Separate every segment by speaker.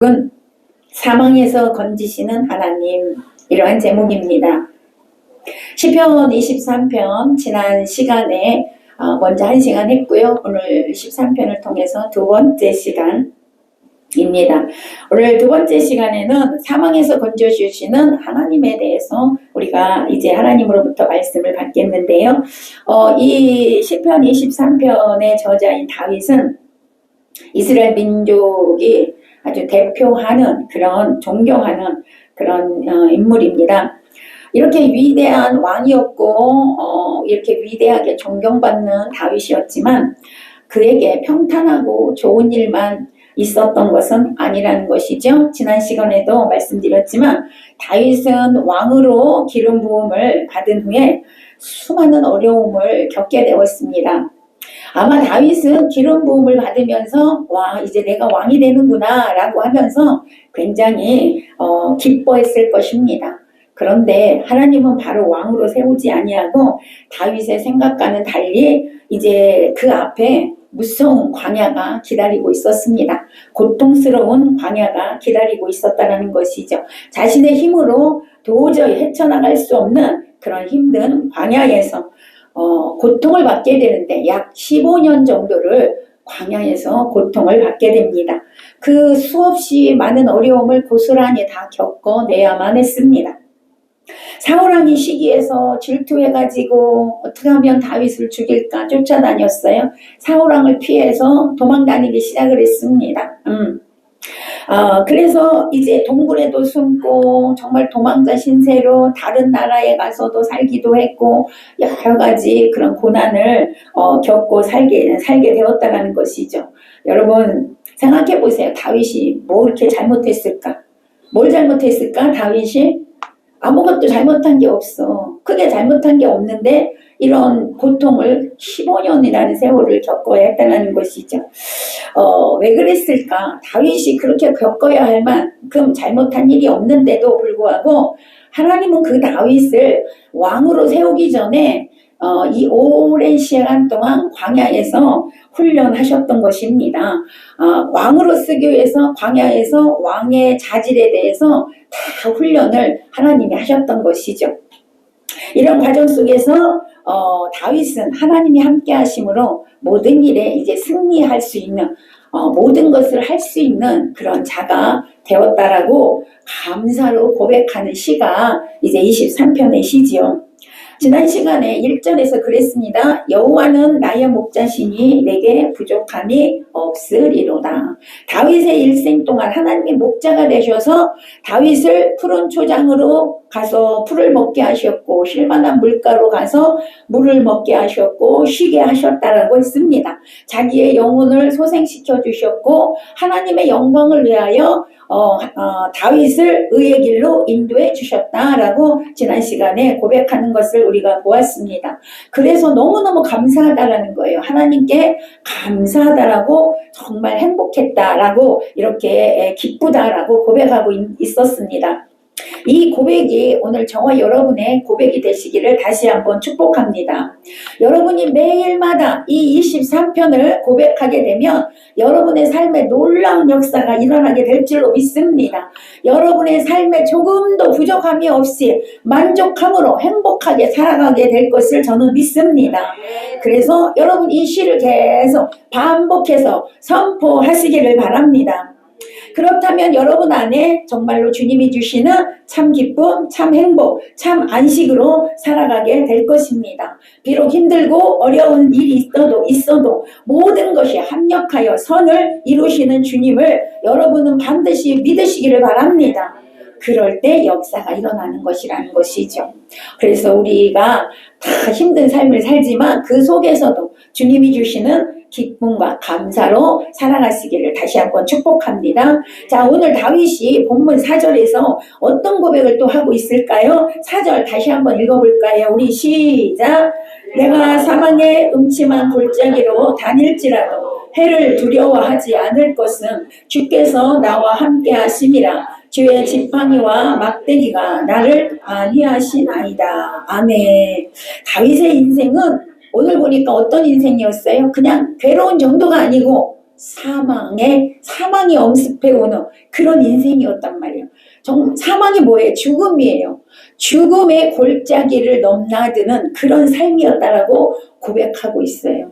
Speaker 1: 은 사망에서 건지시는 하나님, 이러한 제목입니다. 시편 23편 지난 시간에 먼저 1시간 했고요. 오늘 13편을 통해서 두 번째 시간입니다. 오늘 두 번째 시간에는 사망에서 건져주시는 하나님에 대해서 우리가 이제 하나님으로부터 말씀을 받겠는데요. 이 시편 23편의 저자인 다윗은 이스라엘 민족이 아주 대표하는 그런 존경하는 그런 인물입니다. 이렇게 위대한 왕이었고 이렇게 위대하게 존경받는 다윗이었지만 그에게 평탄하고 좋은 일만 있었던 것은 아니라는 것이죠. 지난 시간에도 말씀드렸지만 다윗은 왕으로 기름 부음을 받은 후에 수많은 어려움을 겪게 되었습니다. 아마 다윗은 기름 부음을 받으면서 와, 이제 내가 왕이 되는구나 라고 하면서 굉장히 기뻐했을 것입니다. 그런데 하나님은 바로 왕으로 세우지 아니하고 다윗의 생각과는 달리 이제 그 앞에 무서운 광야가 기다리고 있었습니다. 고통스러운 광야가 기다리고 있었다는 것이죠. 자신의 힘으로 도저히 헤쳐나갈 수 없는 그런 힘든 광야에서 고통을 받게 되는데 약 15년 정도를 광야에서 고통을 받게 됩니다. 그 수없이 많은 어려움을 고스란히 다 겪어내야만 했습니다. 사울왕이 시기에서 질투해가지고 어떻게 하면 다윗을 죽일까 쫓아다녔어요. 사울왕을 피해서 도망다니기 시작을 했습니다. 그래서 이제 동굴에도 숨고 정말 도망자 신세로 다른 나라에 가서도 살기도 했고 여러 가지 그런 고난을 겪고 살게 되었다는 것이죠. 여러분 생각해 보세요. 다윗이 뭐 이렇게 잘못했을까? 뭘 잘못했을까? 다윗이 아무것도 잘못한 게 없어. 크게 잘못한 게 없는데 이런 고통을 15년이라는 세월을 겪어야 했다는 것이죠. 왜 그랬을까? 다윗이 그렇게 겪어야 할 만큼 잘못한 일이 없는데도 불구하고 하나님은 그 다윗을 왕으로 세우기 전에 이 오랜 시간 동안 광야에서 훈련하셨던 것입니다. 왕으로 쓰기 위해서 광야에서 왕의 자질에 대해서 다 훈련을 하나님이 하셨던 것이죠. 이런 과정 속에서 다윗은 하나님이 함께 하심으로 모든 일에 이제 승리할 수 있는 모든 것을 할 수 있는 그런 자가 되었다라고 감사로 고백하는 시가 이제 23편의 시지요. 지난 시간에 1절에서 그랬습니다. 여호와는 나의 목자시니 내게 부족함이 없으리로다. 다윗의 일생 동안 하나님이 목자가 되셔서 다윗을 푸른 초장으로 가서 풀을 먹게 하셨고 쉴만한 물가로 가서 물을 먹게 하셨고 쉬게 하셨다라고 했습니다. 자기의 영혼을 소생시켜 주셨고 하나님의 영광을 위하여 다윗을 의의 길로 인도해 주셨다라고 지난 시간에 고백하는 것을 우리가 보았습니다. 그래서 너무너무 감사하다라는 거예요. 하나님께 감사하다라고 정말 행복했다라고 이렇게 기쁘다라고 고백하고 있었습니다. 이 고백이 오늘 저와 여러분의 고백이 되시기를 다시 한번 축복합니다. 여러분이 매일마다 이 23편을 고백하게 되면 여러분의 삶에 놀라운 역사가 일어나게 될 줄로 믿습니다. 여러분의 삶에 조금도 부족함이 없이 만족함으로 행복하게 살아가게 될 것을 저는 믿습니다. 그래서 여러분 이 시를 계속 반복해서 선포하시기를 바랍니다. 그렇다면 여러분 안에 정말로 주님이 주시는 참 기쁨, 참 행복, 참 안식으로 살아가게 될 것입니다. 비록 힘들고 어려운 일이 있어도 모든 것이 합력하여 선을 이루시는 주님을 여러분은 반드시 믿으시기를 바랍니다. 그럴 때 역사가 일어나는 것이라는 것이죠. 그래서 우리가 다 힘든 삶을 살지만 그 속에서도 주님이 주시는 기쁨과 감사로 살아가시기를 다시 한번 축복합니다. 자, 오늘 다윗이 본문 4절에서 어떤 고백을 또 하고 있을까요? 4절 다시 한번 읽어볼까요? 우리 시작! 내가 사망의 음침한 골짜기로 다닐지라도 해를 두려워하지 않을 것은 주께서 나와 함께 하심이라. 주의 지팡이와 막대기가 나를 안위하시나이다. 아멘. 다윗의 인생은 오늘 보니까 어떤 인생이었어요? 그냥 괴로운 정도가 아니고 사망이 엄습해오는 그런 인생이었단 말이에요. 사망이 뭐예요? 죽음이에요. 죽음의 골짜기를 넘나드는 그런 삶이었다라고 고백하고 있어요.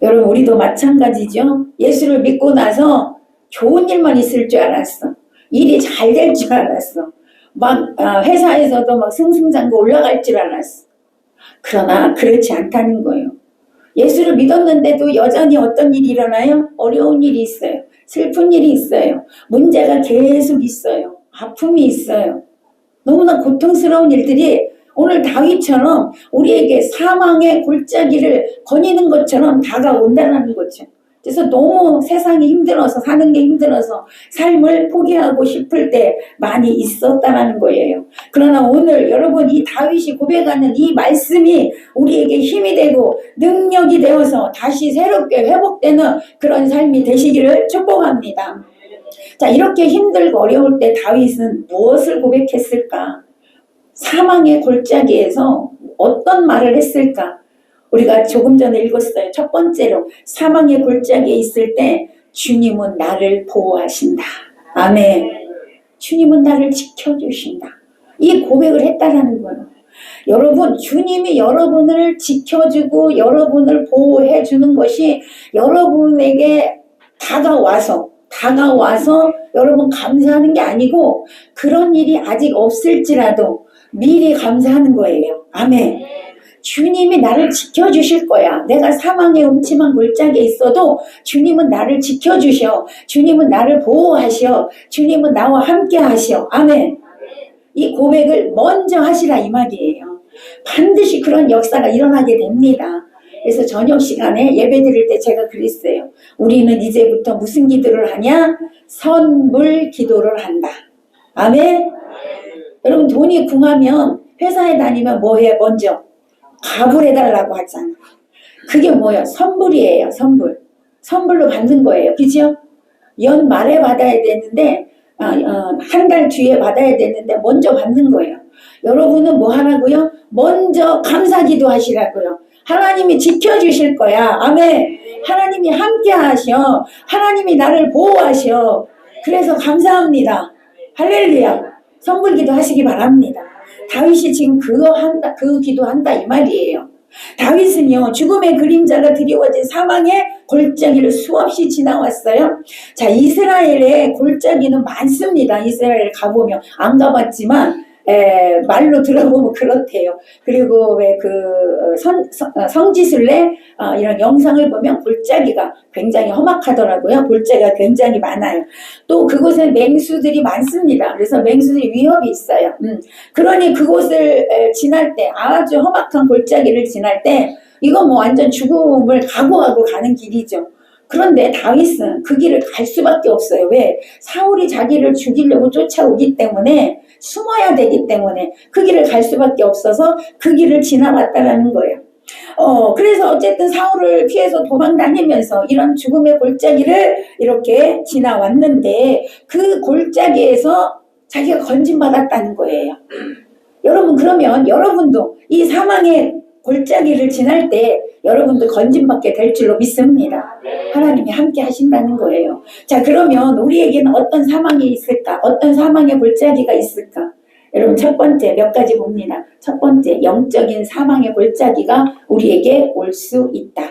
Speaker 1: 여러분, 우리도 마찬가지죠. 예수를 믿고 나서 좋은 일만 있을 줄 알았어. 일이 잘 될 줄 알았어. 막 회사에서도 막 승승장구 올라갈 줄 알았어. 그러나 그렇지 않다는 거예요. 예수를 믿었는데도 여전히 어떤 일이 일어나요? 어려운 일이 있어요. 슬픈 일이 있어요. 문제가 계속 있어요. 아픔이 있어요. 너무나 고통스러운 일들이 오늘 다윗처럼 우리에게 사망의 골짜기를 거니는 것처럼 다가온다는 거죠. 그래서 너무 세상이 힘들어서 사는 게 힘들어서 삶을 포기하고 싶을 때 많이 있었다는 거예요. 그러나 오늘 여러분 이 다윗이 고백하는 이 말씀이 우리에게 힘이 되고 능력이 되어서 다시 새롭게 회복되는 그런 삶이 되시기를 축복합니다. 자, 이렇게 힘들고 어려울 때 다윗은 무엇을 고백했을까? 사망의 골짜기에서 어떤 말을 했을까? 우리가 조금 전에 읽었어요. 첫 번째로 사망의 골짜기에 있을 때 주님은 나를 보호하신다. 아멘. 주님은 나를 지켜주신다. 이 고백을 했다라는 거예요. 여러분, 주님이 여러분을 지켜주고 여러분을 보호해 주는 것이 여러분에게 다가와서 여러분 감사하는 게 아니고 그런 일이 아직 없을지라도 미리 감사하는 거예요. 아멘. 주님이 나를 지켜주실 거야. 내가 사망의 음침한 골짜기에 있어도 주님은 나를 지켜주셔. 주님은 나를 보호하셔. 주님은 나와 함께 하셔. 아멘. 이 고백을 먼저 하시라 이 말이에요. 반드시 그런 역사가 일어나게 됩니다. 그래서 저녁 시간에 예배 드릴 때 제가 그랬어요. 우리는 이제부터 무슨 기도를 하냐? 선물 기도를 한다. 아멘. 여러분, 돈이 궁하면 회사에 다니면 뭐 해? 먼저 갑을 해달라고 하잖아. 그게 뭐예요? 선물이에요. 선물로 받는 거예요. 그죠? 연말에 받아야 되는데 한 달 뒤에 받아야 되는데 먼저 받는 거예요. 여러분은 뭐 하라고요? 먼저 감사기도 하시라고요. 하나님이 지켜주실 거야. 아멘. 하나님이 함께 하셔. 하나님이 나를 보호하셔. 그래서 감사합니다. 할렐루야. 선물기도 하시기 바랍니다. 다윗이 지금 그 기도한다 이 말이에요. 다윗은요, 죽음의 그림자가 드리워진 사망의 골짜기를 수없이 지나왔어요. 자, 이스라엘의 골짜기는 많습니다. 이스라엘 가보면 안 가봤지만 말로 들어보면 그렇대요. 그리고 왜 성지순례 이런 영상을 보면 골짜기가 굉장히 험악하더라고요. 골짜기가 굉장히 많아요. 또 그곳에 맹수들이 많습니다. 그래서 맹수들이 위협이 있어요. 그러니 그곳을 지날 때 아주 험악한 골짜기를 지날 때 이거 뭐 완전 죽음을 각오하고 가는 길이죠. 그런데 다윗은 그 길을 갈 수밖에 없어요. 왜? 사울이 자기를 죽이려고 쫓아오기 때문에 숨어야 되기 때문에 그 길을 갈 수밖에 없어서 그 길을 지나왔다라는 거예요. 그래서 어쨌든 사울을 피해서 도망 다니면서 이런 죽음의 골짜기를 이렇게 지나왔는데 그 골짜기에서 자기가 건진받았다는 거예요. 여러분, 그러면 여러분도 이 사망의 골짜기를 지날 때 여러분도 건진받게 될 줄로 믿습니다. 하나님이 함께 하신다는 거예요. 자, 그러면 우리에게는 어떤 사망이 있을까? 어떤 사망의 골짜기가 있을까? 여러분, 첫 번째 몇 가지 봅니다. 첫 번째, 영적인 사망의 골짜기가 우리에게 올 수 있다.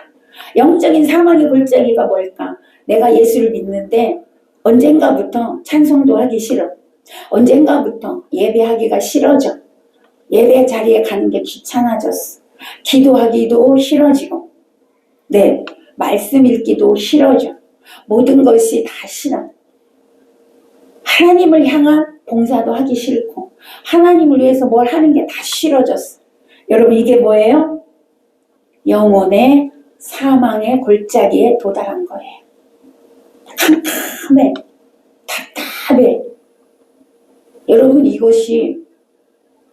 Speaker 1: 영적인 사망의 골짜기가 뭘까? 내가 예수를 믿는데 언젠가부터 찬송도 하기 싫어. 언젠가부터 예배하기가 싫어져. 예배 자리에 가는 게 귀찮아졌어. 기도하기도 싫어지고, 네, 말씀 읽기도 싫어져. 모든 것이 다 싫어. 하나님을 향한 봉사도 하기 싫고 하나님을 위해서 뭘 하는 게 다 싫어졌어. 여러분, 이게 뭐예요? 영혼의 사망의 골짜기에 도달한 거예요. 캄캄해, 답답해. 여러분, 이것이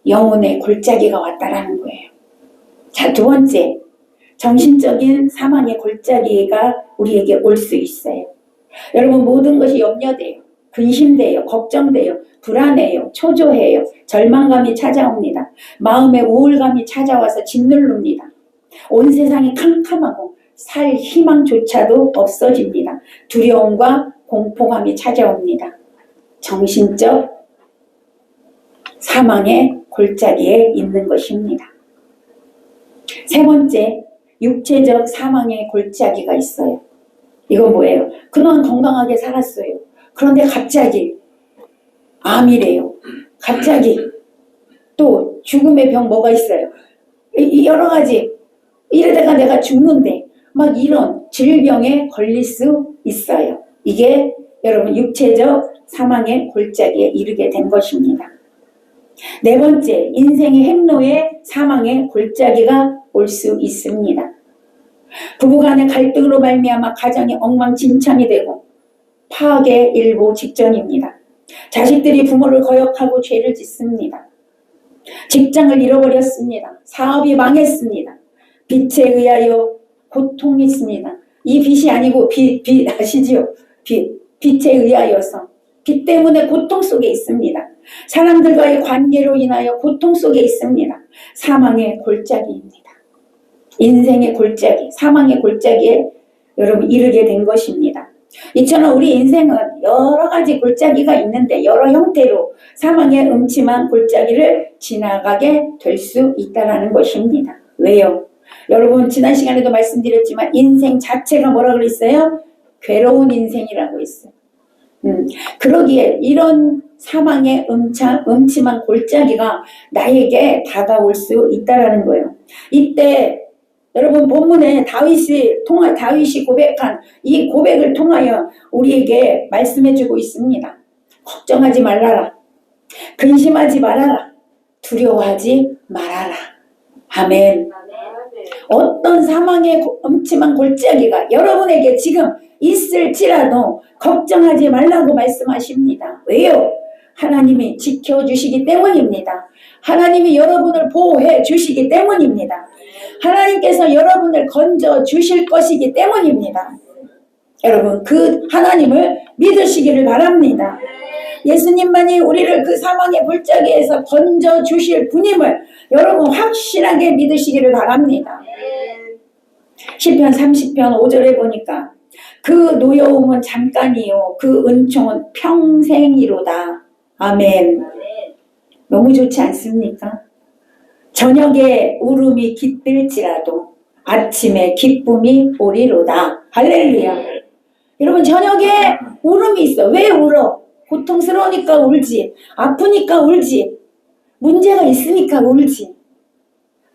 Speaker 1: 영혼의 골짜기가 왔다라는 거예요. 자, 두 번째, 정신적인 사망의 골짜기가 우리에게 올 수 있어요. 여러분, 모든 것이 염려돼요. 근심돼요. 걱정돼요. 불안해요. 초조해요. 절망감이 찾아옵니다. 마음에 우울감이 찾아와서 짓누릅니다. 온 세상이 캄캄하고 살 희망조차도 없어집니다. 두려움과 공포감이 찾아옵니다. 정신적 사망의 골짜기에 있는 것입니다. 세 번째, 육체적 사망의 골짜기가 있어요. 이건 뭐예요? 그동안 건강하게 살았어요. 그런데 갑자기 암이래요. 갑자기 또 죽음의 병 뭐가 있어요? 여러 가지. 이러다가 내가 죽는데 막 이런 질병에 걸릴 수 있어요. 이게 여러분 육체적 사망의 골짜기에 이르게 된 것입니다. 네 번째, 인생의 행로에 사망의 골짜기가 올 수 있습니다. 부부간의 갈등으로 말미암아 가정이 엉망진창이 되고 파악에 일보 직전입니다. 자식들이 부모를 거역하고 죄를 짓습니다. 직장을 잃어버렸습니다. 사업이 망했습니다. 빚에 의하여 고통이 있습니다. 이 빚이 아니고 빚 아시지요? 빚에 의하여서 빚 때문에 고통 속에 있습니다. 사람들과의 관계로 인하여 고통 속에 있습니다. 사망의 골짜기입니다. 인생의 골짜기, 사망의 골짜기에 여러분 이르게 된 것입니다. 이처럼 우리 인생은 여러 가지 골짜기가 있는데 여러 형태로 사망의 음침한 골짜기를 지나가게 될 수 있다는 것입니다. 왜요? 여러분 지난 시간에도 말씀드렸지만 인생 자체가 뭐라 그랬어요? 괴로운 인생이라고 했어요. 그러기에 이런 사망의 음침한 골짜기가 나에게 다가올 수 있다는 거예요. 이때 여러분 본문에 다윗이 고백한 이 고백을 통하여 우리에게 말씀해주고 있습니다. 걱정하지 말라라. 근심하지 말아라. 두려워하지 말아라. 아멘. 어떤 사망의 음침한 골짜기가 여러분에게 지금 있을지라도 걱정하지 말라고 말씀하십니다. 왜요? 하나님이 지켜주시기 때문입니다. 하나님이 여러분을 보호해 주시기 때문입니다. 하나님께서 여러분을 건져 주실 것이기 때문입니다. 여러분 그 하나님을 믿으시기를 바랍니다. 예수님만이 우리를 그 사망의 골짜기에서 건져 주실 분임을 여러분 확실하게 믿으시기를 바랍니다. 시편 30편 5절에 보니까 그 노여움은 잠깐이요 그 은총은 평생이로다. 아멘. 너무 좋지 않습니까? 저녁에 울음이 깃들지라도 아침에 기쁨이 오리로다. 할렐루야. 여러분 저녁에 울음이 있어. 왜 울어? 고통스러우니까 울지. 아프니까 울지. 문제가 있으니까 울지.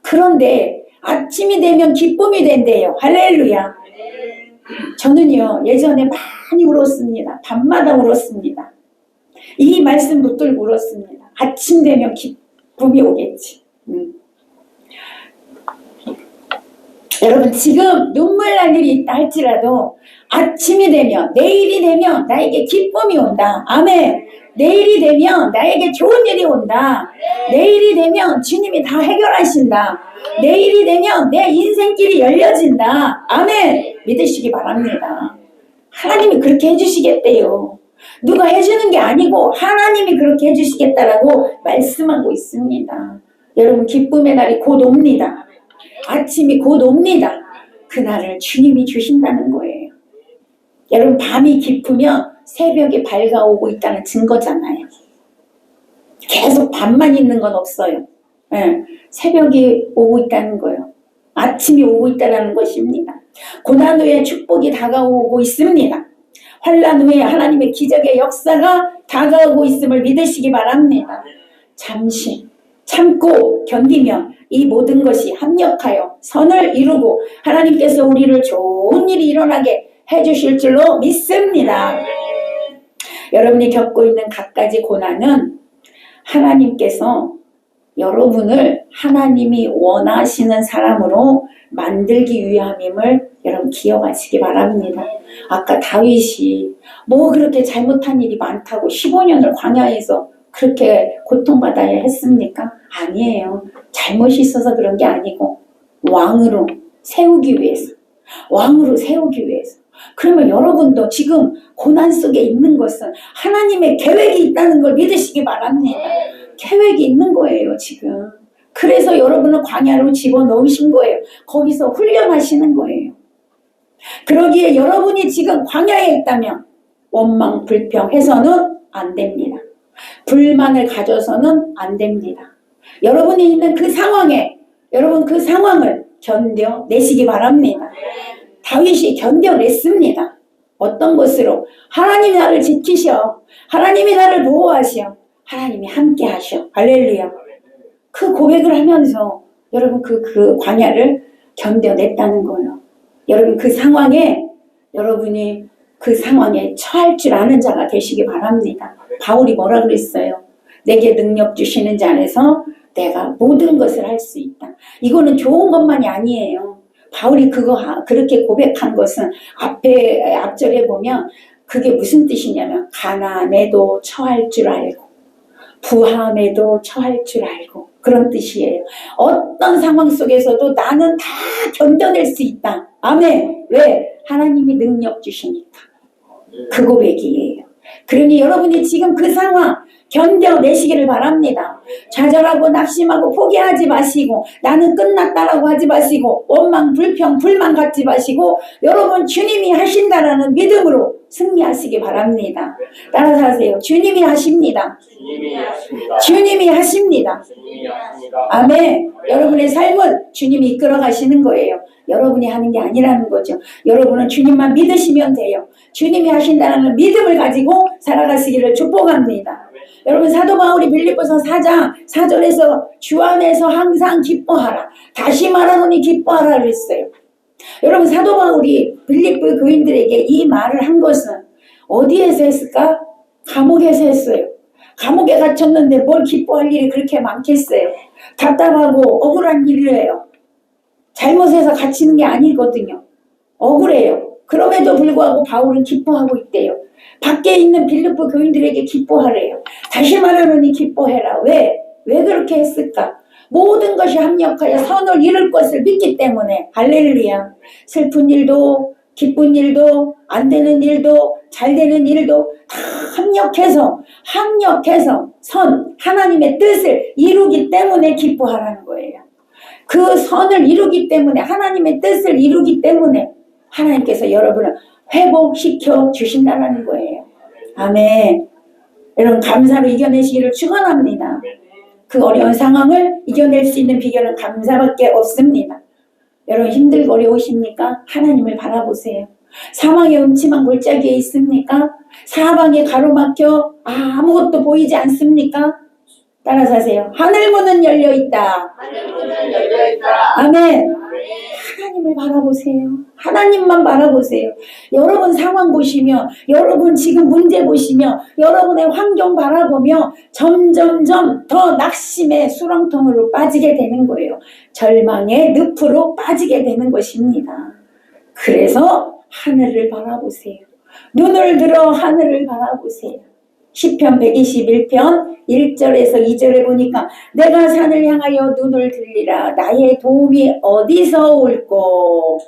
Speaker 1: 그런데 아침이 되면 기쁨이 된대요. 할렐루야. 저는요 예전에 많이 울었습니다. 밤마다 울었습니다. 이 말씀 붙들고 울었습니다. 아침 되면 기쁨이 오겠지. 여러분 지금 눈물 날 일이 있다 할지라도 아침이 되면 내일이 되면 나에게 기쁨이 온다. 아멘. 내일이 되면 나에게 좋은 일이 온다. 내일이 되면 주님이 다 해결하신다. 내일이 되면 내 인생길이 열려진다. 아멘. 믿으시기 바랍니다. 하나님이 그렇게 해주시겠대요. 누가 해주는 게 아니고 하나님이 그렇게 해주시겠다라고 말씀하고 있습니다. 여러분 기쁨의 날이 곧 옵니다. 아침이 곧 옵니다. 그날을 주님이 주신다는 거예요. 여러분 밤이 깊으면 새벽이 밝아오고 있다는 증거잖아요. 계속 밤만 있는 건 없어요. 네, 새벽이 오고 있다는 거예요. 아침이 오고 있다는 것입니다. 고난 후에 축복이 다가오고 있습니다. 환난 후에 하나님의 기적의 역사가 다가오고 있음을 믿으시기 바랍니다. 잠시 참고 견디며 이 모든 것이 합력하여 선을 이루고 하나님께서 우리를 좋은 일이 일어나게 해주실 줄로 믿습니다. 여러분이 겪고 있는 갖가지 고난은 하나님께서 여러분을 하나님이 원하시는 사람으로 만들기 위함임을 여러분 기억하시기 바랍니다. 아까 다윗이 뭐 그렇게 잘못한 일이 많다고 15년을 광야에서 그렇게 고통받아야 했습니까? 아니에요. 잘못이 있어서 그런 게 아니고 왕으로 세우기 위해서. 그러면 여러분도 지금 고난 속에 있는 것은 하나님의 계획이 있다는 걸 믿으시기 바랍니다. 계획이 있는 거예요 지금. 그래서 여러분은 광야로 집어넣으신 거예요. 거기서 훈련하시는 거예요. 그러기에 여러분이 지금 광야에 있다면 원망 불평해서는 안 됩니다. 불만을 가져서는 안 됩니다. 여러분이 있는 그 상황에 여러분 그 상황을 견뎌내시기 바랍니다. 다윗이 견뎌냈습니다. 어떤 것으로? 하나님이 나를 지키셔. 하나님이 나를 보호하셔. 하나님이 함께 하셔. 할렐루야. 그 고백을 하면서 여러분 그 광야를 견뎌냈다는 거예요. 여러분 그 상황에 여러분이 그 상황에 처할 줄 아는 자가 되시기 바랍니다. 바울이 뭐라 그랬어요? 내게 능력 주시는 자 안에서 내가 모든 것을 할 수 있다. 이거는 좋은 것만이 아니에요. 바울이 그렇게 고백한 것은 앞절에 보면 그게 무슨 뜻이냐면 가난에도 처할 줄 알고 부함에도 처할 줄 알고 그런 뜻이에요. 어떤 상황 속에서도 나는 다 견뎌낼 수 있다. 아멘. 왜? 하나님이 능력 주시니까. 그 고백이에요. 그러니 여러분이 지금 그 상황 견뎌내시기를 바랍니다. 좌절하고 낙심하고 포기하지 마시고 나는 끝났다라고 하지 마시고 원망 불평 불만 갖지 마시고 여러분 주님이 하신다라는 믿음으로 승리하시기 바랍니다. 따라서 하세요. 주님이 하십니다. 주님이 하십니다. 아멘. 여러분의 삶은 주님이 이끌어 가시는 거예요. 여러분이 하는 게 아니라는 거죠. 여러분은 주님만 믿으시면 돼요. 주님이 하신다는 믿음을 가지고 살아가시기를 축복합니다. 여러분 사도 바울이 빌립보서 4장 4절에서 주 안에서 항상 기뻐하라. 다시 말하노니 기뻐하라 그랬어요. 여러분 사도 바울이 빌립보 교인들에게 이 말을 한 것은 어디에서 했을까? 감옥에서 했어요. 감옥에 갇혔는데 뭘 기뻐할 일이 그렇게 많겠어요. 답답하고 억울한 일이에요. 잘못해서 갇히는 게 아니거든요. 억울해요. 그럼에도 불구하고 바울은 기뻐하고 있대요. 밖에 있는 빌립보 교인들에게 기뻐하래요. 다시 말하노니 기뻐해라. 왜? 왜 그렇게 했을까? 모든 것이 합력하여 선을 이룰 것을 믿기 때문에. 할렐루야. 슬픈 일도 기쁜 일도 안 되는 일도 잘 되는 일도 다 합력해서 하나님의 뜻을 이루기 때문에 기뻐하라는 거예요. 그 선을 이루기 때문에 하나님의 뜻을 이루기 때문에 하나님께서 여러분을 회복시켜 주신다는 거예요. 아멘. 여러분 감사로 이겨내시기를 축원합니다. 그 어려운 상황을 이겨낼 수 있는 비결은 감사밖에 없습니다. 여러분 힘들고 어려우십니까? 하나님을 바라보세요. 사망의 음침한 골짜기에 있습니까? 사방에 가로막혀 아무것도 보이지 않습니까? 따라서 하세요. 하늘문은 열려있다. 아멘. 하나님을 바라보세요. 하나님만 바라보세요. 여러분 상황 보시며 여러분 지금 문제 보시며 여러분의 환경 바라보며 점점점 더 낙심의 수렁통으로 빠지게 되는 거예요. 절망의 늪으로 빠지게 되는 것입니다. 그래서 하늘을 바라보세요. 눈을 들어 하늘을 바라보세요. 시편 121편 1절에서 2절에 보니까 내가 산을 향하여 눈을 들리라. 나의 도움이 어디서 올꼬?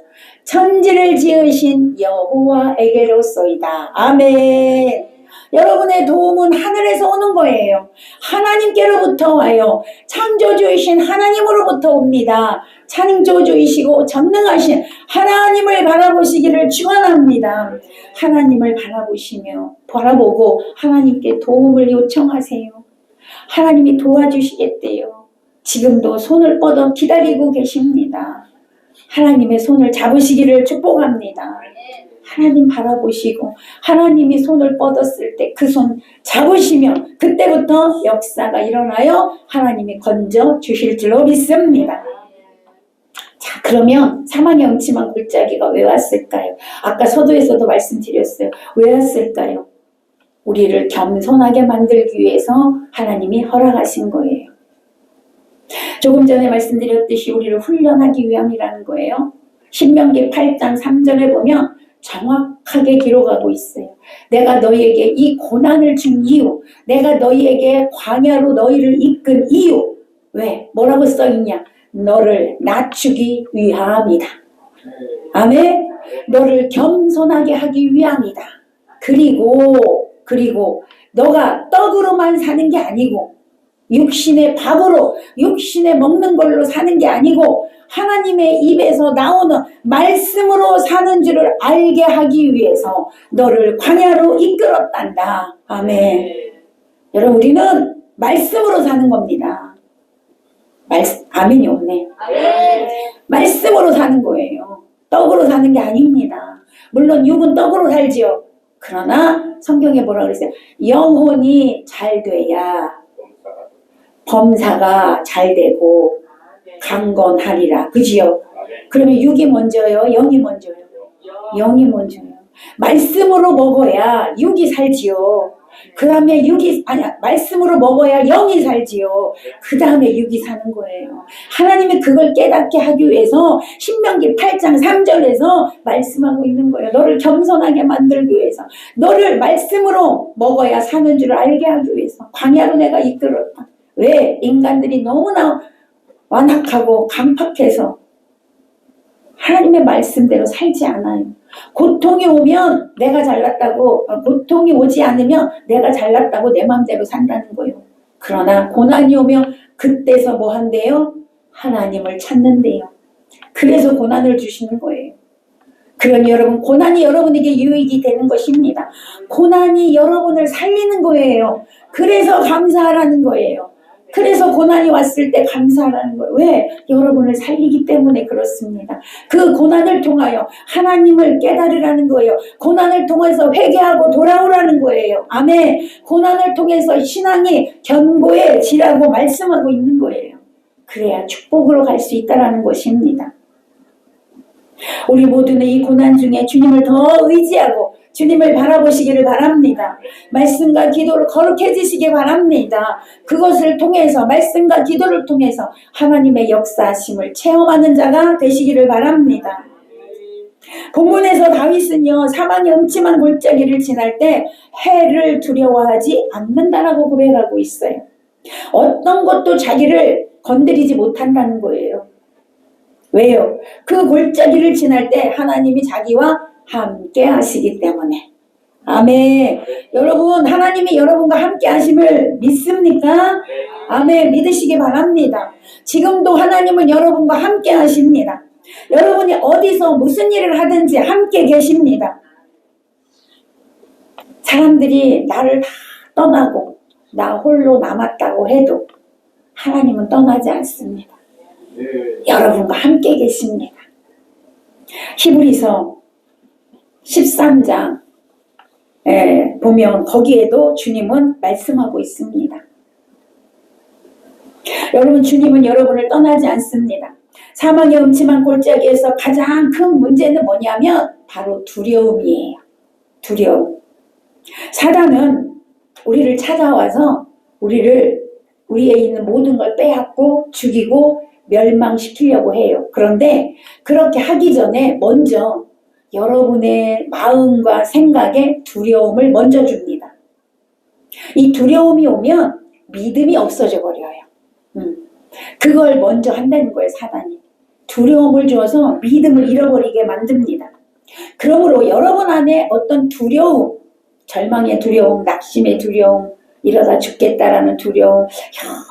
Speaker 1: 천지를 지으신 여호와에게로소이다. 아멘. 여러분의 도움은 하늘에서 오는 거예요. 하나님께로부터 와요. 창조주이신 하나님으로부터 옵니다. 창조주이시고 전능하신 하나님을 바라보시기를 축원합니다. 하나님을 바라보고 하나님께 도움을 요청하세요. 하나님이 도와주시겠대요. 지금도 손을 뻗어 기다리고 계십니다. 하나님의 손을 잡으시기를 축복합니다. 하나님 바라보시고 하나님이 손을 뻗었을 때 그 손 잡으시면 그때부터 역사가 일어나요. 하나님이 건져 주실 줄로 믿습니다. 자, 그러면 사망의 음침한 골짜기가 왜 왔을까요? 아까 서두에서도 말씀드렸어요. 왜 왔을까요? 우리를 겸손하게 만들기 위해서 하나님이 허락하신 거예요. 조금 전에 말씀드렸듯이 우리를 훈련하기 위함이라는 거예요. 신명기 8장 3절에 보면 정확하게 기록하고 있어요. 내가 너희에게 이 고난을 준 이유, 내가 너희에게 광야로 너희를 이끈 이유. 왜? 뭐라고 써있냐? 너를 낮추기 위함이다. 아멘. 너를 겸손하게 하기 위함이다. 그리고 너가 떡으로만 사는 게 아니고 육신의 밥으로 육신의 먹는 걸로 사는 게 아니고 하나님의 입에서 나오는 말씀으로 사는 줄을 알게 하기 위해서 너를 광야로 이끌었단다. 아멘. 여러분, 우리는 말씀으로 사는 겁니다. 아멘이 없네. 말씀으로 사는 거예요. 떡으로 사는 게 아닙니다. 물론 육은 떡으로 살지요. 그러나 성경에 뭐라 그랬어요? 영혼이 잘 돼야 범사가 잘 되고 강건하리라. 그지요? 그러면 육이 먼저요? 영이 먼저요? 영이 먼저요. 말씀으로 먹어야 육이 살지요. 그 다음에 말씀으로 먹어야 영이 살지요. 그 다음에 육이 사는 거예요. 하나님이 그걸 깨닫게 하기 위해서 신명기 8장 3절에서 말씀하고 있는 거예요. 너를 겸손하게 만들기 위해서, 너를 말씀으로 먹어야 사는 줄 알게 하기 위해서 광야로 내가 이끌었다. 왜? 인간들이 너무나 완악하고 강팍해서 하나님의 말씀대로 살지 않아요. 고통이 오면 내가 잘났다고, 고통이 오지 않으면 내가 잘났다고 내 마음대로 산다는 거예요. 그러나 고난이 오면 그때서 뭐 한대요? 하나님을 찾는데요. 그래서 고난을 주시는 거예요. 그러니 여러분, 고난이 여러분에게 유익이 되는 것입니다. 고난이 여러분을 살리는 거예요. 그래서 감사하라는 거예요. 그래서 고난이 왔을 때 감사하라는 거예요. 왜? 여러분을 살리기 때문에 그렇습니다. 그 고난을 통하여 하나님을 깨달으라는 거예요. 고난을 통해서 회개하고 돌아오라는 거예요. 아멘. 고난을 통해서 신앙이 견고해지라고 말씀하고 있는 거예요. 그래야 축복으로 갈 수 있다는 것입니다. 우리 모두는 이 고난 중에 주님을 더 의지하고 주님을 바라보시기를 바랍니다. 말씀과 기도를 거룩해지시기 바랍니다. 그것을 통해서, 말씀과 기도를 통해서 하나님의 역사하심을 체험하는 자가 되시기를 바랍니다. 본문에서 다윗은요, 사망의 음침한 골짜기를 지날 때 해를 두려워하지 않는다라고 고백하고 있어요. 어떤 것도 자기를 건드리지 못한다는 거예요. 왜요? 그 골짜기를 지날 때 하나님이 자기와 함께 하시기 때문에. 아멘. 여러분, 하나님이 여러분과 함께 하심을 믿습니까? 아멘. 믿으시기 바랍니다. 지금도 하나님은 여러분과 함께 하십니다. 여러분이 어디서 무슨 일을 하든지 함께 계십니다. 사람들이 나를 다 떠나고 나 홀로 남았다고 해도 하나님은 떠나지 않습니다. 여러분과 함께 계십니다. 히브리서 13장 보면 거기에도 주님은 말씀하고 있습니다. 여러분, 주님은 여러분을 떠나지 않습니다. 사망의 음침한 골짜기에서 가장 큰 문제는 뭐냐면 바로 두려움이에요. 두려움. 사단은 우리를 찾아와서 우리에 있는 모든 걸 빼앗고 죽이고 멸망시키려고 해요. 그런데 그렇게 하기 전에 먼저 여러분의 마음과 생각에 두려움을 먼저 줍니다. 이 두려움이 오면 믿음이 없어져 버려요. 그걸 먼저 한다는 거예요, 사단이. 두려움을 줘서 믿음을 잃어버리게 만듭니다. 그러므로 여러분 안에 어떤 두려움, 절망의 두려움, 낙심의 두려움, 이러다 죽겠다라는 두려움,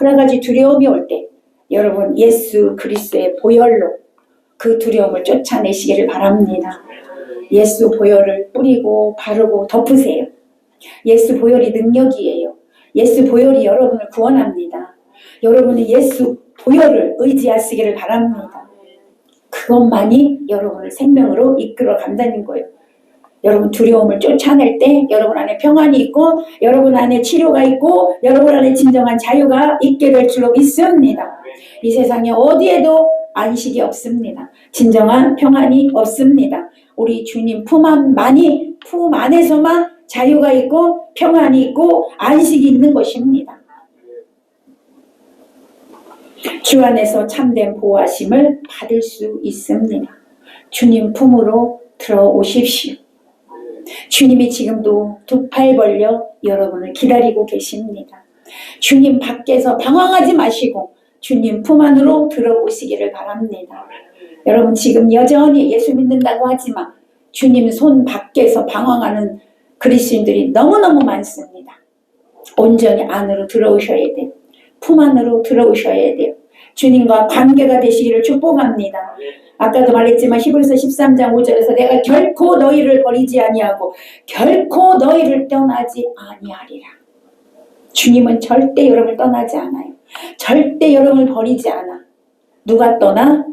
Speaker 1: 여러 가지 두려움이 올 때 여러분 예수 그리스도의 보혈로 그 두려움을 쫓아내시기를 바랍니다. 예수 보혈을 뿌리고 바르고 덮으세요. 예수 보혈이 능력이에요. 예수 보혈이 여러분을 구원합니다. 여러분이 예수 보혈을 의지하시기를 바랍니다. 그것만이 여러분을 생명으로 이끌어 간다는 거예요. 여러분 두려움을 쫓아낼 때 여러분 안에 평안이 있고 여러분 안에 치료가 있고 여러분 안에 진정한 자유가 있게 될 줄로 믿습니다. 이 세상에 어디에도 안식이 없습니다. 진정한 평안이 없습니다. 우리 주님 품 안에서만 자유가 있고 평안이 있고 안식이 있는 것입니다. 주 안에서 참된 보호하심을 받을 수 있습니다. 주님 품으로 들어오십시오. 주님이 지금도 두 팔 벌려 여러분을 기다리고 계십니다. 주님 밖에서 방황하지 마시고 주님 품 안으로 들어오시기를 바랍니다. 여러분 지금 여전히 예수 믿는다고 하지만 주님 손 밖에서 방황하는 그리스도인들이 너무너무 많습니다. 온전히 안으로 들어오셔야 돼요. 품 안으로 들어오셔야 돼요. 주님과 관계가 되시기를 축복합니다. 아까도 말했지만 히브리서 13장 5절에서 내가 결코 너희를 버리지 아니하고 결코 너희를 떠나지 아니하리라. 주님은 절대 여러분을 떠나지 않아요. 절대 여러분을 버리지 않아. 누가 떠나?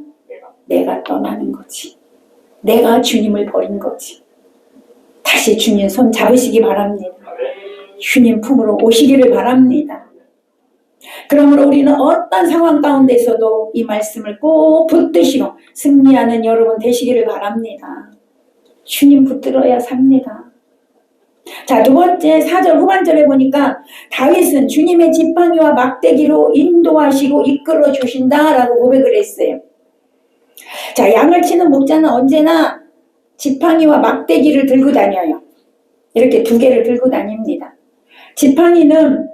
Speaker 1: 내가 떠나는 거지. 내가 주님을 버린 거지. 다시 주님 손 잡으시기 바랍니다. 주님 품으로 오시기를 바랍니다. 그러므로 우리는 어떤 상황 가운데서도 이 말씀을 꼭 붙드시고 승리하는 여러분 되시기를 바랍니다. 주님 붙들어야 삽니다. 자, 두 번째 4절 후반절에 보니까 다윗은 주님의 지팡이와 막대기로 인도하시고 이끌어 주신다라고 고백을 했어요. 자, 양을 치는 목자는 언제나 지팡이와 막대기를 들고 다녀요. 이렇게 두 개를 들고 다닙니다. 지팡이는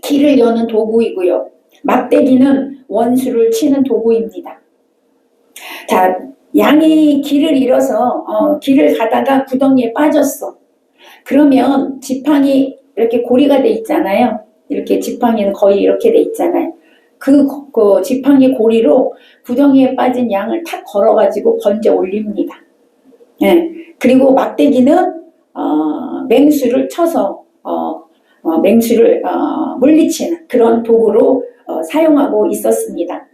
Speaker 1: 길을 여는 도구이고요. 막대기는 원수를 치는 도구입니다. 자, 양이 길을 잃어서 길을 가다가 구덩이에 빠졌어. 그러면 지팡이 이렇게 고리가 돼 있잖아요. 이렇게 지팡이는 거의 이렇게 돼 있잖아요. 그 지팡이 고리로 구덩이에 빠진 양을 탁 걸어가지고 건져 올립니다. 네. 그리고 막대기는 맹수를 쳐서 맹수를 물리치는 그런 도구로 사용하고 있었습니다.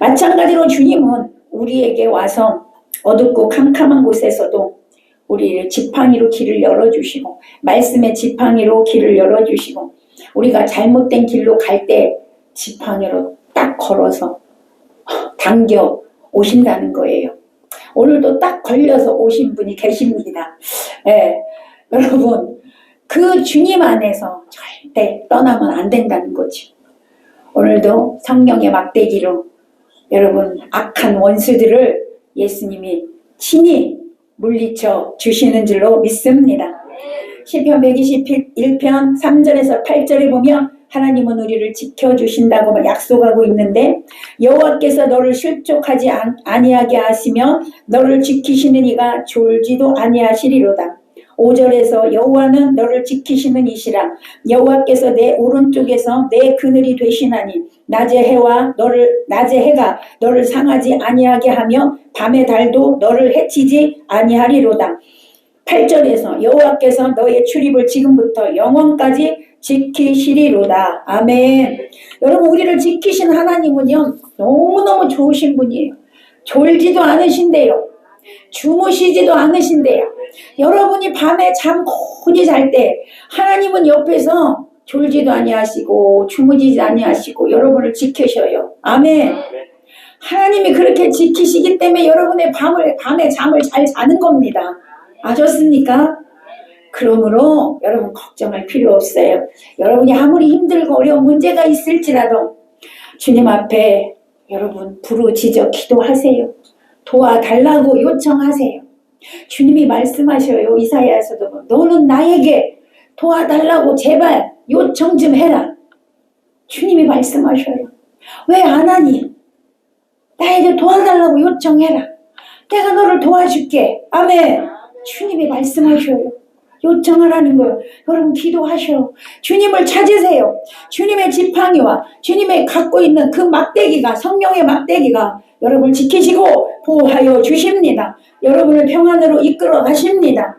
Speaker 1: 마찬가지로 주님은 우리에게 와서 어둡고 캄캄한 곳에서도 우리를 지팡이로 길을 열어주시고 말씀의 지팡이로 길을 열어주시고 우리가 잘못된 길로 갈 때 지팡이로 딱 걸어서 당겨 오신다는 거예요. 오늘도 딱 걸려서 오신 분이 계십니다. 네, 여러분 그 주님 안에서 절대 떠나면 안 된다는 거죠. 오늘도 성령의 막대기로 여러분 악한 원수들을 예수님이 친히 물리쳐 주시는 줄로 믿습니다. 시편 121편 3절에서 8절에 보면 하나님은 우리를 지켜주신다고 약속하고 있는데 여호와께서 너를 실족하지 아니하게 하시며 너를 지키시는 이가 졸지도 아니하시리로다. 5절에서 여호와는 너를 지키시는 이시라. 여호와께서 내 오른쪽에서 내 그늘이 되시나니 낮의 해가 너를 상하지 아니하게 하며 밤의 달도 너를 해치지 아니하리로다. 8절에서 여호와께서 너의 출입을 지금부터 영원까지 지키시리로다. 아멘. 여러분 우리를 지키신 하나님은요 너무너무 좋으신 분이에요. 졸지도 않으신대요. 주무시지도 않으신대요. 여러분이 밤에 잠 고니 잘 때 하나님은 옆에서 졸지도 아니하시고 주무시지 아니하시고 여러분을 지키셔요. 아멘. 하나님이 그렇게 지키시기 때문에 여러분의 밤에 잠을 잘 자는 겁니다. 아셨습니까? 그러므로 여러분 걱정할 필요 없어요. 여러분이 아무리 힘들고 어려운 문제가 있을지라도 주님 앞에 여러분 부르짖어 기도하세요. 도와달라고 요청하세요. 주님이 말씀하셔요. 이사야에서도 너는 나에게 도와달라고 제발 요청 좀 해라. 주님이 말씀하셔요. 왜 안 하니? 나에게 도와달라고 요청해라. 내가 너를 도와줄게. 아멘. 주님이 말씀하셔요. 요청하라는 거예요. 여러분 기도하셔. 주님을 찾으세요. 주님의 지팡이와 주님의 갖고 있는 그 막대기가 성령의 막대기가 여러분을 지키시고 보호하여 주십니다. 여러분을 평안으로 이끌어 가십니다.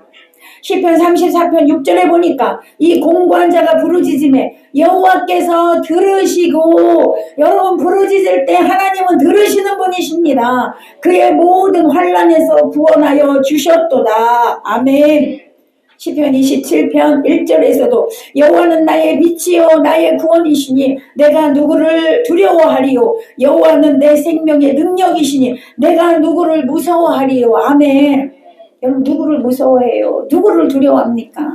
Speaker 1: 시편 34편 6절에 보니까 이 공고한 자가 부르짖음에 여호와께서 들으시고 여러분 부르짖을 때 하나님은 들으시는 분이십니다. 그의 모든 환난에서 구원하여 주셨도다. 아멘. 시편 27편 1절에서도 여호와는 나의 빛이요 나의 구원이시니 내가 누구를 두려워하리요. 여호와는 내 생명의 능력이시니 내가 누구를 무서워하리요. 아멘. 여러분 누구를 무서워해요? 누구를 두려워합니까?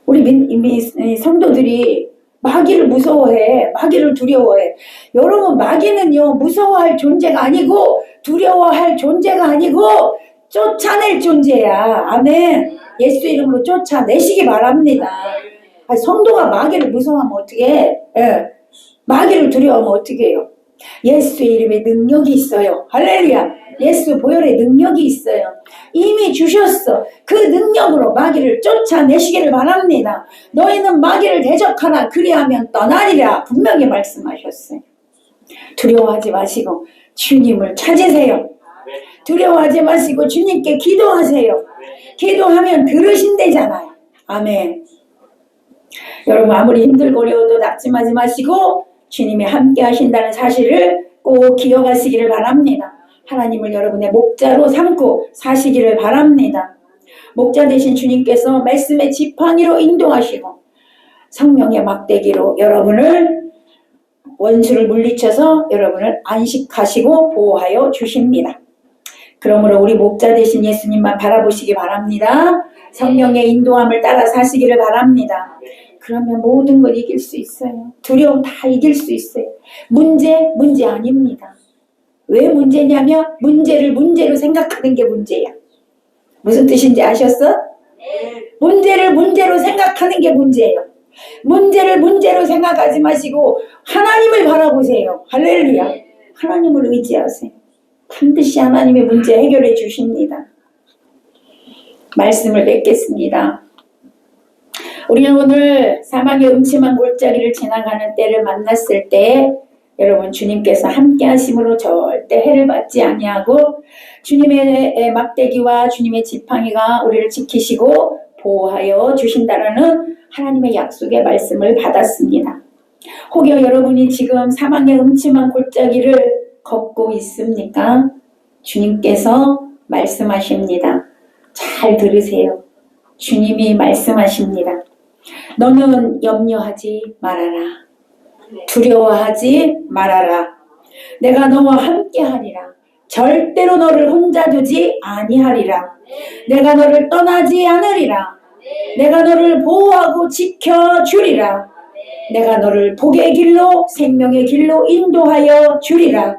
Speaker 1: 우리 성도들이 마귀를 무서워해. 마귀를 두려워해. 여러분 마귀는요 무서워할 존재가 아니고 두려워할 존재가 아니고 쫓아낼 존재야. 아멘. 예수 이름으로 쫓아내시기 바랍니다. 성도가 마귀를 무서워하면 어떻게 해? 예. 마귀를 두려워하면 어떻게 해요? 예수의 이름에 능력이 있어요. 할렐루야. 예수 보혈의 능력이 있어요. 이미 주셨어. 그 능력으로 마귀를 쫓아내시기를 바랍니다. 너희는 마귀를 대적하라. 그리하면 떠나리라. 분명히 말씀하셨어요. 두려워하지 마시고 주님을 찾으세요. 두려워하지 마시고 주님께 기도하세요. 기도하면 들으신대잖아요. 아멘. 여러분 아무리 힘들고 어려워도 낙심하지 마시고 주님이 함께 하신다는 사실을 꼭 기억하시기를 바랍니다. 하나님을 여러분의 목자로 삼고 사시기를 바랍니다. 목자 되신 주님께서 말씀의 지팡이로 인도하시고 성령의 막대기로 여러분을 원수를 물리쳐서 여러분을 안식하시고 보호하여 주십니다. 그러므로 우리 목자 되신 예수님만 바라보시기 바랍니다. 성령의 인도함을 따라 사시기를 바랍니다. 그러면 모든 걸 이길 수 있어요. 두려움 다 이길 수 있어요. 문제 아닙니다. 왜 문제냐면 문제를 문제로 생각하는 게 문제야. 무슨 뜻인지 아셨어? 문제를 문제로 생각하는 게 문제예요. 문제를 문제로 생각하지 마시고 하나님을 바라보세요. 할렐루야. 하나님을 의지하세요. 반드시 하나님의 문제 해결해 주십니다. 말씀을 맺겠습니다. 우리는 오늘 사망의 음침한 골짜기를 지나가는 때를 만났을 때 여러분 주님께서 함께 하심으로 절대 해를 받지 아니하고 주님의 막대기와 주님의 지팡이가 우리를 지키시고 보호하여 주신다라는 하나님의 약속의 말씀을 받았습니다. 혹여 여러분이 지금 사망의 음침한 골짜기를 걷고 있습니까? 주님께서 말씀하십니다. 잘 들으세요. 주님이 말씀하십니다. 너는 염려하지 말아라. 두려워하지 말아라. 내가 너와 함께하리라. 절대로 너를 혼자 두지 아니하리라. 내가 너를 떠나지 않으리라. 내가 너를 보호하고 지켜주리라. 내가 너를 복의 길로 생명의 길로 인도하여 주리라.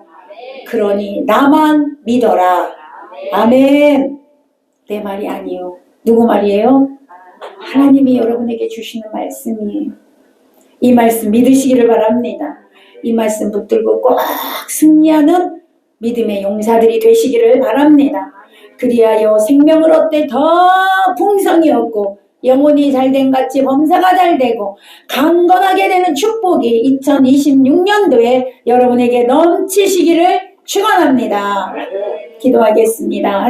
Speaker 1: 그러니 나만 믿어라. 아멘. 내 말이 아니요. 누구 말이에요? 하나님이 여러분에게 주시는 말씀이에요. 이 말씀 믿으시기를 바랍니다. 이 말씀 붙들고 꼭 승리하는 믿음의 용사들이 되시기를 바랍니다. 그리하여 생명을 얻되 더 풍성히 얻고 영혼이 잘된 같이 범사가 잘되고 강건하게 되는 축복이 2026년도에 여러분에게 넘치시기를 축원합니다. 기도하겠습니다.